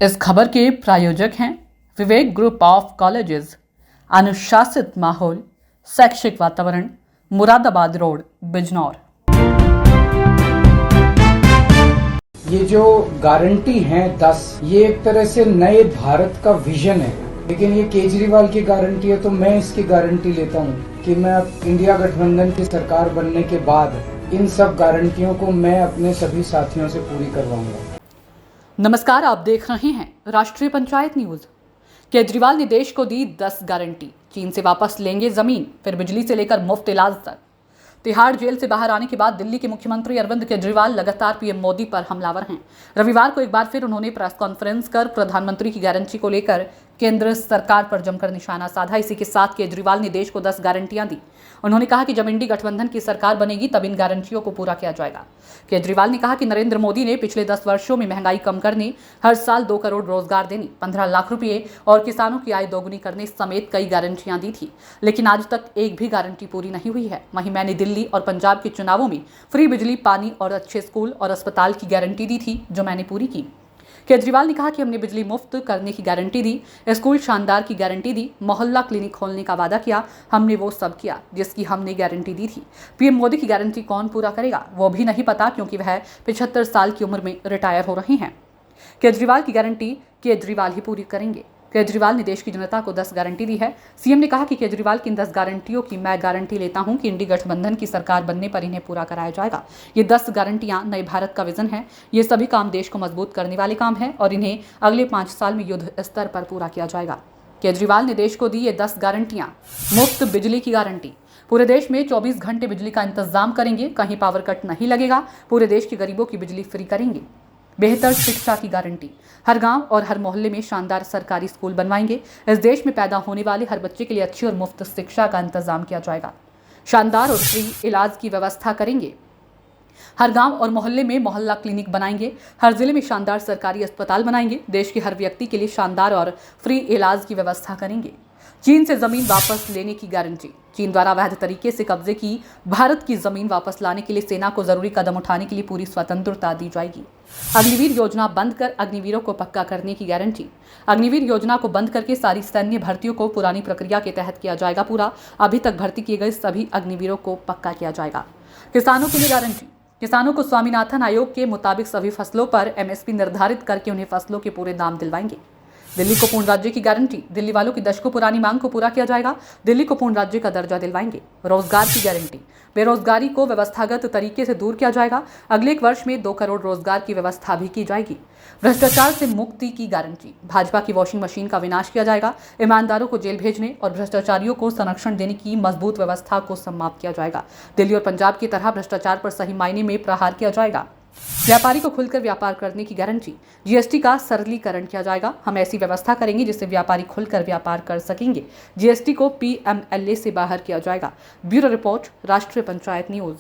इस खबर के प्रायोजक हैं विवेक ग्रुप ऑफ कॉलेजेस, अनुशासित माहौल, शैक्षिक वातावरण, मुरादाबाद रोड, बिजनौर। ये जो गारंटी है 10, ये एक तरह से नए भारत का विजन है। लेकिन ये केजरीवाल की गारंटी है, तो मैं इसकी गारंटी लेता हूँ कि मैं अब इंडिया गठबंधन की सरकार बनने के बाद इन सब गारंटियों को मैं अपने सभी साथियों से पूरी करवाऊंगा। नमस्कार, आप देख रहे हैं राष्ट्रीय पंचायत न्यूज। केजरीवाल ने देश को दी 10 गारंटी। चीन से वापस लेंगे जमीन, फिर बिजली से लेकर मुफ्त इलाज तक। तिहाड़ जेल से बाहर आने के बाद दिल्ली के मुख्यमंत्री अरविंद केजरीवाल लगातार पीएम मोदी पर हमलावर हैं। रविवार को एक बार फिर उन्होंने प्रेस कॉन्फ्रेंस कर प्रधानमंत्री की गारंटी को लेकर केंद्र सरकार पर जमकर निशाना साधा। इसी के साथ केजरीवाल ने देश को 10 गारंटियां दी। उन्होंने कहा कि जब इंडी गठबंधन की सरकार बनेगी तब इन गारंटियों को पूरा किया जाएगा। केजरीवाल ने कहा कि नरेंद्र मोदी ने पिछले 10 वर्षों में महंगाई कम करने, हर साल 2 करोड़ रोजगार देने, 15 लाख रुपए और किसानों की आय दोगुनी करने समेत कई गारंटियां दी थी, लेकिन आज तक एक भी गारंटी पूरी नहीं हुई है। वहीं मैंने दिल्ली और पंजाब के चुनावों में फ्री बिजली, पानी और अच्छे स्कूल और अस्पताल की गारंटी दी थी, जो मैंने पूरी की। केजरीवाल ने कहा कि हमने बिजली मुफ्त करने की गारंटी दी, स्कूल शानदार की गारंटी दी, मोहल्ला क्लिनिक खोलने का वादा किया। हमने वो सब किया जिसकी हमने गारंटी दी थी। पीएम मोदी की गारंटी कौन पूरा करेगा वो भी नहीं पता, क्योंकि वह 75 साल की उम्र में रिटायर हो रहे हैं। केजरीवाल की गारंटी केजरीवाल ही पूरी करेंगे। केजरीवाल ने देश की जनता को 10 गारंटी दी है। सीएम ने कहा कि केजरीवाल की इन 10 गारंटियों की मैं गारंटी लेता हूं कि इंडी गठबंधन की सरकार बनने पर इन्हें पूरा कराया जाएगा। ये 10 गारंटियां नए भारत का विजन है। ये सभी काम देश को मजबूत करने वाले काम हैं और इन्हें अगले 5 साल में युद्ध स्तर पर पूरा किया जाएगा। केजरीवाल ने देश को दी ये 10 गारंटियां। मुफ्त बिजली की गारंटी। पूरे देश में 24 घंटे बिजली का इंतजाम करेंगे, कहीं पावर कट नहीं लगेगा। पूरे देश के गरीबों की बिजली फ्री करेंगे। बेहतर शिक्षा की गारंटी। हर गांव और हर मोहल्ले में शानदार सरकारी स्कूल बनवाएंगे। इस देश में पैदा होने वाले हर बच्चे के लिए अच्छी और मुफ्त शिक्षा का इंतजाम किया जाएगा। शानदार और फ्री इलाज की व्यवस्था करेंगे। हर गांव और मोहल्ले में मोहल्ला क्लिनिक बनाएंगे। हर जिले में शानदार सरकारी अस्पताल बनाएंगे। देश के हर व्यक्ति के लिए शानदार और फ्री इलाज की व्यवस्था करेंगे। चीन से जमीन वापस लेने की गारंटी। चीन द्वारा अवैध तरीके से कब्जे की भारत की जमीन वापस लाने के लिए सेना को जरूरी कदम उठाने के लिए पूरी स्वतंत्रता दी जाएगी। अग्निवीर योजना बंद कर अग्निवीरों को पक्का करने की गारंटी। अग्निवीर योजना को बंद करके सारी सैन्य भर्तियों को पुरानी प्रक्रिया के तहत किया जाएगा पूरा। अभी तक भर्ती किए गए सभी अग्निवीरों को पक्का किया जाएगा। किसानों के लिए गारंटी। किसानों को स्वामीनाथन आयोग के मुताबिक सभी फसलों पर एमएसपी निर्धारित करके उन्हें फसलों के पूरे दाम दिलवाएंगे। दिल्ली को पूर्ण राज्य की गारंटी। दिल्ली वालों की दशकों पुरानी मांग को पूरा किया जाएगा। दिल्ली को पूर्ण राज्य का दर्जा दिलवाएंगे। रोजगार की गारंटी। बेरोजगारी को व्यवस्थागत तरीके से दूर किया जाएगा। अगले एक वर्ष में 2 करोड़ रोजगार की व्यवस्था भी की जाएगी। भ्रष्टाचार से मुक्ति की गारंटी। भाजपा की वॉशिंग मशीन का विनाश किया जाएगा। ईमानदारों को जेल भेजने और भ्रष्टाचारियों को संरक्षण देने की मजबूत व्यवस्था को समाप्त किया जाएगा। दिल्ली और पंजाब की तरह भ्रष्टाचार पर सही मायने में प्रहार किया जाएगा। व्यापारी को खुलकर व्यापार करने की गारंटी। जीएसटी का सरलीकरण किया जाएगा। हम ऐसी व्यवस्था करेंगे जिससे व्यापारी खुलकर व्यापार कर सकेंगे। जीएसटी को पीएमएलए से बाहर किया जाएगा। ब्यूरो रिपोर्ट, राष्ट्रीय पंचायत न्यूज।